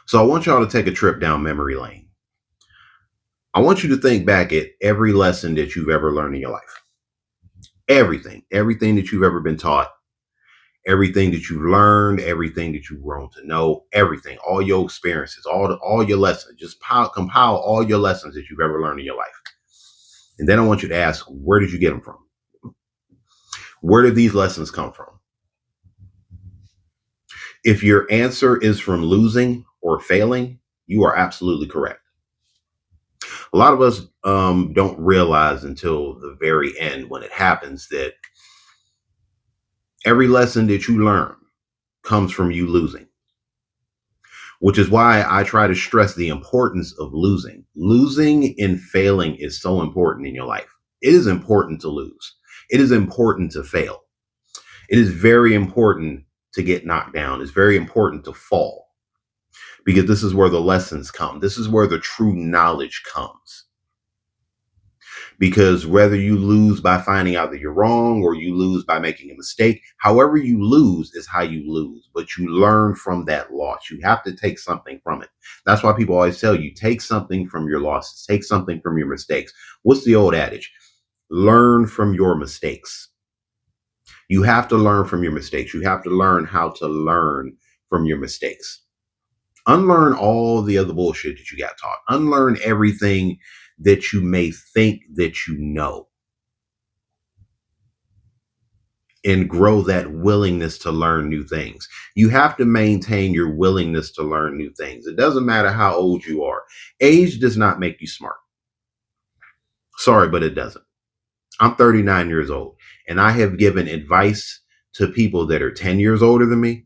So I want y'all to take a trip down memory lane. I want you to think back at every lesson that you've ever learned in your life. Everything that you've ever been taught, everything that you've learned, everything that you've grown to know, everything, all your experiences, all your lessons. Just compile all your lessons that you've ever learned in your life. And then I want you to ask, where did you get them from? Where did these lessons come from? If your answer is from losing or failing, you are absolutely correct. A lot of us don't realize until the very end when it happens that every lesson that you learn comes from you losing, which is why I try to stress the importance of losing. Losing and failing is so important in your life. It is important to lose. It is important to fail. It is very important to get knocked down. It's very important to fall, because this is where the lessons come. This is where the true knowledge comes. Because whether you lose by finding out that you're wrong or you lose by making a mistake, however you lose is how you lose, but you learn from that loss. You have to take something from it. That's why people always tell you, take something from your losses, take something from your mistakes. What's the old adage? Learn from your mistakes. You have to learn from your mistakes. You have to learn how to learn from your mistakes. Unlearn all the other bullshit that you got taught. Unlearn everything that you may think that you know, and grow that willingness to learn new things. You have to maintain your willingness to learn new things. It doesn't matter how old you are. Age does not make you smart. Sorry, but it doesn't. I'm 39 years old, and I have given advice to people that are 10 years older than me.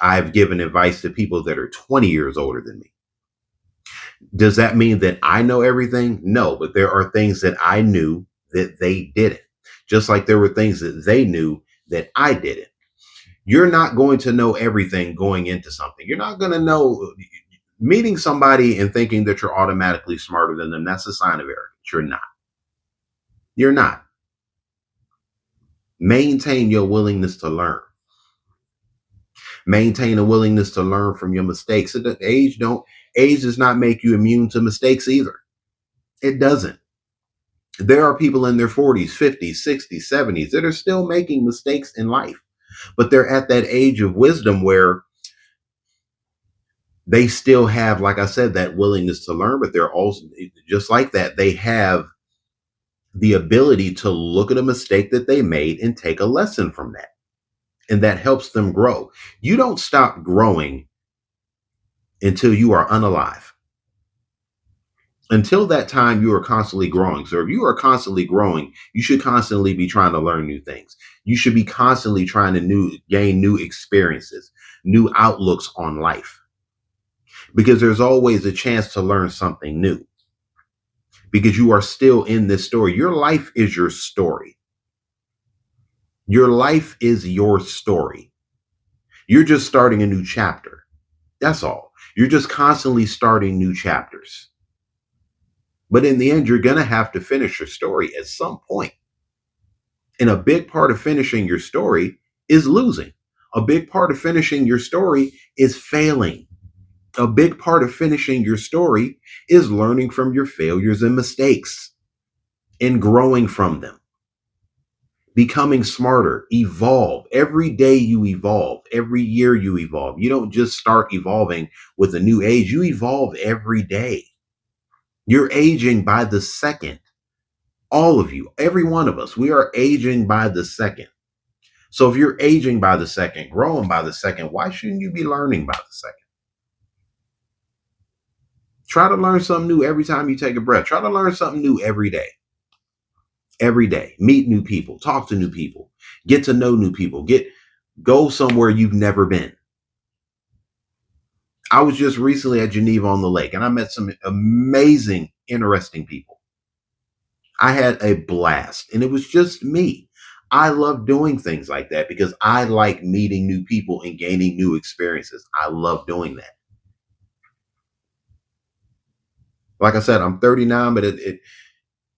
I've given advice to people that are 20 years older than me. Does that mean that I know everything? No, but there are things that I knew that they didn't. Just like there were things that they knew that I didn't. You're not going to know everything going into something. You're not going to know. Meeting somebody and thinking that you're automatically smarter than them, that's a sign of arrogance. You're not. You're not. Maintain your willingness to learn. Maintain a willingness to learn from your mistakes. Age does not make you immune to mistakes either. It doesn't. There are people in their 40s, 50s, 60s, 70s that are still making mistakes in life, but they're at that age of wisdom where they still have, like I said, that willingness to learn, but they're also, just like that, they have the ability to look at a mistake that they made and take a lesson from that. And that helps them grow. You don't stop growing until you are unalive. Until that time, you are constantly growing. So if you are constantly growing, you should constantly be trying to learn new things. You should be constantly trying to gain new experiences, new outlooks on life, because there's always a chance to learn something new, because you are still in this story. Your life is your story. Your life is your story. You're just starting a new chapter. That's all. You're just constantly starting new chapters. But in the end, you're going to have to finish your story at some point. And a big part of finishing your story is losing. A big part of finishing your story is failing. A big part of finishing your story is learning from your failures and mistakes and growing from them. Becoming smarter, evolve. Every day you evolve. Every year you evolve. You don't just start evolving with a new age. You evolve every day. You're aging by the second. All of you, every one of us, we are aging by the second. So if you're aging by the second, growing by the second, why shouldn't you be learning by the second? Try to learn something new every time you take a breath. Try to learn something new every day. Every day. Meet new people. Talk to new people. Get to know new people. Go somewhere you've never been. I was just recently at Geneva-on-the-Lake, and I met some amazing, interesting people. I had a blast, and it was just me. I love doing things like that because I like meeting new people and gaining new experiences. I love doing that. Like I said, I'm 39, but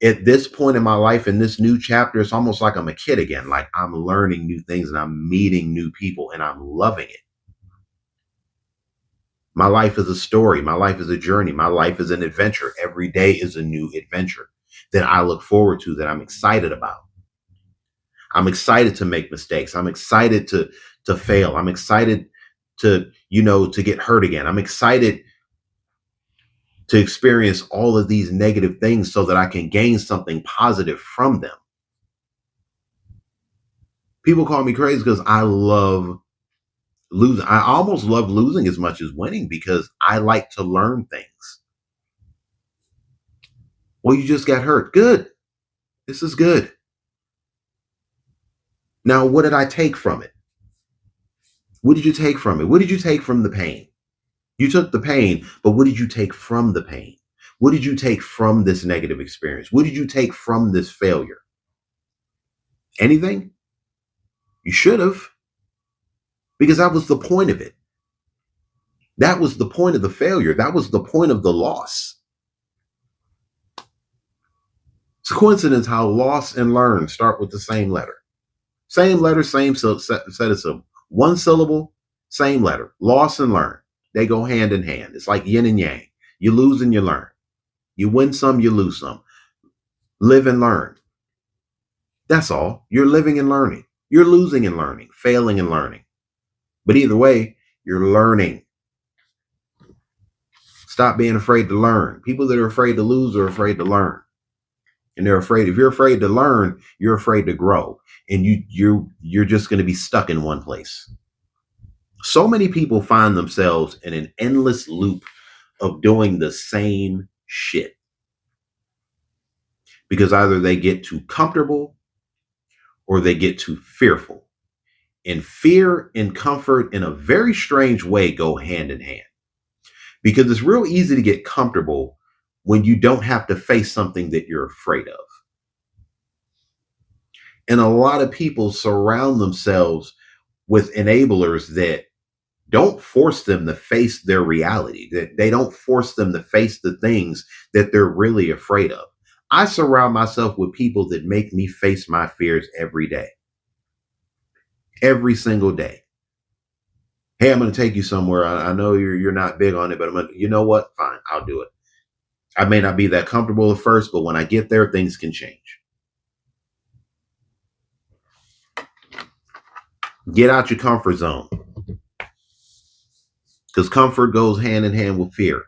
at this point in my life, in this new chapter, it's almost like I'm a kid again. Like I'm learning new things and I'm meeting new people and I'm loving it. My life is a story. My life is a journey. My life is an adventure. Every day is a new adventure that I look forward to, that I'm excited about. I'm excited to make mistakes. I'm excited to fail. I'm excited to get hurt again. I'm excited to experience all of these negative things so that I can gain something positive from them. People call me crazy because I love losing. I almost love losing as much as winning because I like to learn things. Well, you just got hurt. Good. This is good. Now, what did I take from it? What did you take from it? What did you take from the pain? You took the pain, but what did you take from the pain? What did you take from this negative experience? What did you take from this failure? Anything? You should have, because that was the point of it. That was the point of the failure. That was the point of the loss. It's a coincidence how loss and learn start with the same letter. Same letter, same set of syllables. One syllable, same letter. Loss and learn. They go hand in hand. It's like yin and yang. You lose and you learn. You win some, you lose some. Live and learn. That's all. You're living and learning. You're losing and learning, failing and learning. But either way, you're learning. Stop being afraid to learn. People that are afraid to lose are afraid to learn. And they're afraid. If you're afraid to learn, you're afraid to grow. And you're just going to be stuck in one place. So many people find themselves in an endless loop of doing the same shit. Because either they get too comfortable or they get too fearful. And fear and comfort in a very strange way go hand in hand. Because it's real easy to get comfortable when you don't have to face something that you're afraid of. And a lot of people surround themselves with enablers that don't force them to face their reality, that they don't force them to face the things that they're really afraid of. I surround myself with people that make me face my fears every day. Every single day. Hey, I'm going to take you somewhere. I know you're not big on it, but you know what? Fine, I'll do it. I may not be that comfortable at first, but when I get there, things can change. Get out your comfort zone. Because comfort goes hand in hand with fear.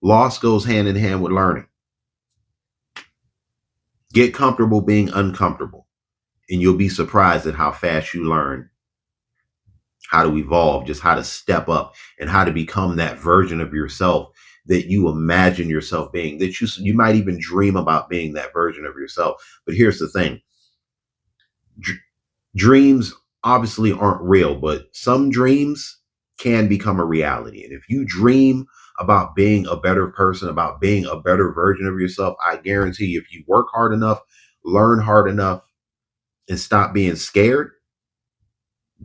Loss goes hand in hand with learning. Get comfortable being uncomfortable, and you'll be surprised at how fast you learn how to evolve, just how to step up and how to become that version of yourself that you imagine yourself being, that you might even dream about being that version of yourself. But here's the thing. Dreams obviously aren't real, but some dreams can become a reality. And if you dream about being a better person, about being a better version of yourself, I guarantee you, if you work hard enough, learn hard enough, and stop being scared,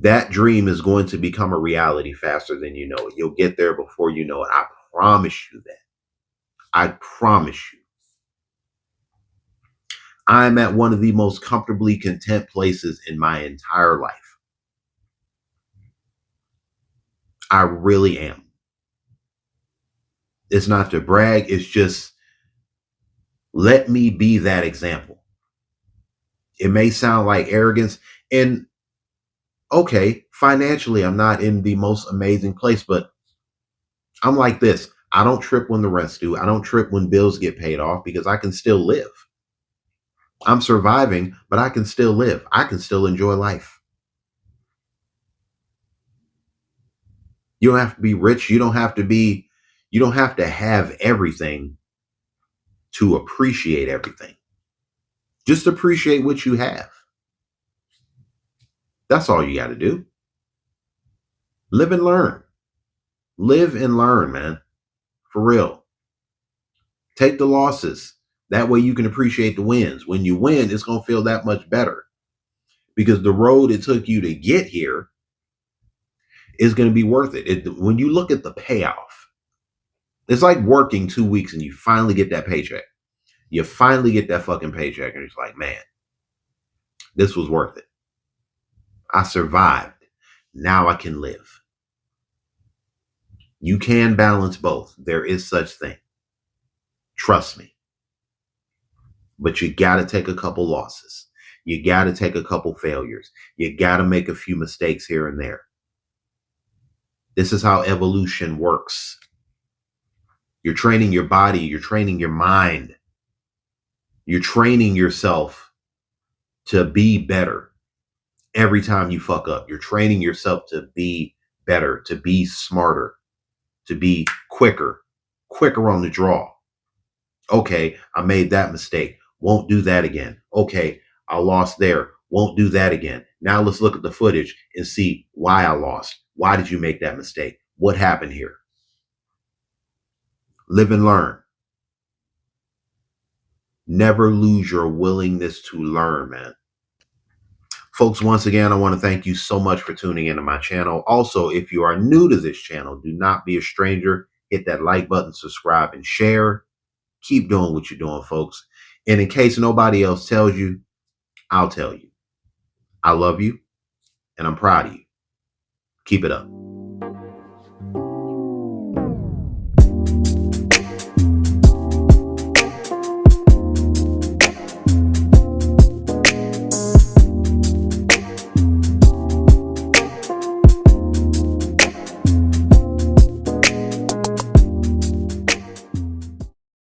that dream is going to become a reality faster than you know it. You'll get there before you know it. I promise you that. I promise you. I'm at one of the most comfortably content places in my entire life. I really am. It's not to brag. It's just, let me be that example. It may sound like arrogance. And okay, financially, I'm not in the most amazing place, but I'm like this. I don't trip when the rent's due. I don't trip when bills get paid off because I can still live. I'm surviving, but I can still live. I can still enjoy life. You don't have to be rich. You don't have to have everything to appreciate everything. Just appreciate what you have. That's all you got to do. Live and learn. Live and learn, man. For real. Take the losses. That way you can appreciate the wins. When you win, it's going to feel that much better. Because the road it took you to get here is going to be worth it. When you look at the payoff, it's like working 2 weeks and you finally get that paycheck. You finally get that fucking paycheck and it's like, man, this was worth it. I survived. Now I can live. You can balance both. There is such thing. Trust me. But you got to take a couple losses. You got to take a couple failures. You got to make a few mistakes here and there. This is how evolution works. You're training your body. You're training your mind. You're training yourself to be better every time you fuck up. You're training yourself to be better, to be smarter, to be quicker on the draw. Okay, I made that mistake. Won't do that again. Okay, I lost there. Won't do that again. Now let's look at the footage and see why I lost. Why did you make that mistake? What happened here? Live and learn. Never lose your willingness to learn, man. Folks, once again, I want to thank you so much for tuning into my channel. Also, if you are new to this channel, do not be a stranger. Hit that like button, subscribe, and share. Keep doing what you're doing, folks. And in case nobody else tells you, I'll tell you. I love you, and I'm proud of you. Keep it up.